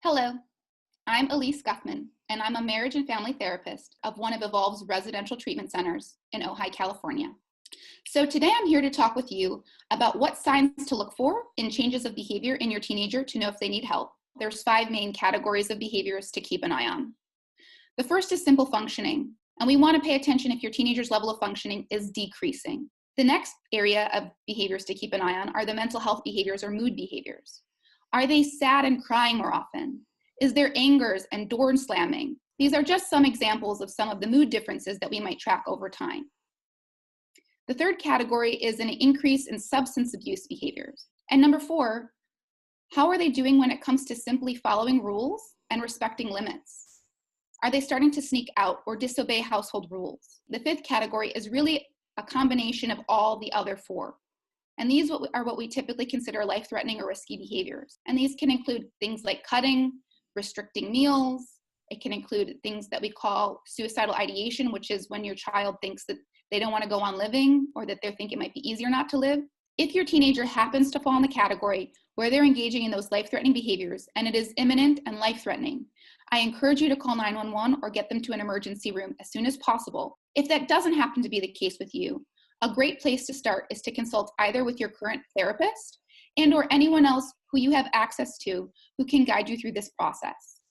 Hello, I'm Elise Guthman, and I'm a marriage and family therapist of one of Evolve's residential treatment centers in Ojai, California. So today I'm here to talk with you about what signs to look for in changes of behavior in your teenager to know if they need help. There's 5 main categories of behaviors to keep an eye on. The first is simple functioning, and we want to pay attention if your teenager's level of functioning is decreasing. The next area of behaviors to keep an eye on are the mental health behaviors or mood behaviors. Are they sad and crying more often? Is there angers and door slamming? These are just some examples of some of the mood differences that we might track over time. The third category is an increase in substance abuse behaviors. And number 4, how are they doing when it comes to simply following rules and respecting limits? Are they starting to sneak out or disobey household rules? The 5th category is really a combination of all the other 4. And these are what we typically consider life-threatening or risky behaviors. And these can include things like cutting, restricting meals. It can include things that we call suicidal ideation, which is when your child thinks that they don't want to go on living or that they think it might be easier not to live. If your teenager happens to fall in the category where they're engaging in those life-threatening behaviors and it is imminent and life-threatening, I encourage you to call 911 or get them to an emergency room as soon as possible. If that doesn't happen to be the case with you, a great place to start is to consult either with your current therapist and or anyone else who you have access to who can guide you through this process.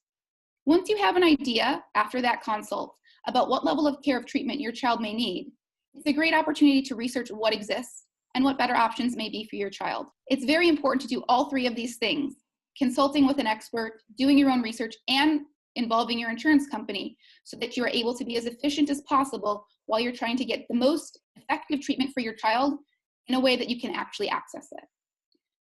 Once you have an idea after that consult about what level of care of treatment your child may need, it's a great opportunity to research what exists and what better options may be for your child. It's very important to do all 3 of these things: consulting with an expert, doing your own research, and involving your insurance company so that you are able to be as efficient as possible while you're trying to get the most effective treatment for your child in a way that you can actually access it.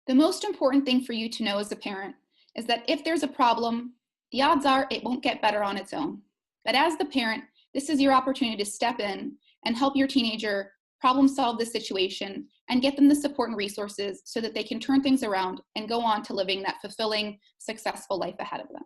The most important thing for you to know as a parent is that if there's a problem, the odds are it won't get better on its own. But as the parent, this is your opportunity to step in and help your teenager problem solve the situation and get them the support and resources so that they can turn things around and go on to living that fulfilling, successful life ahead of them.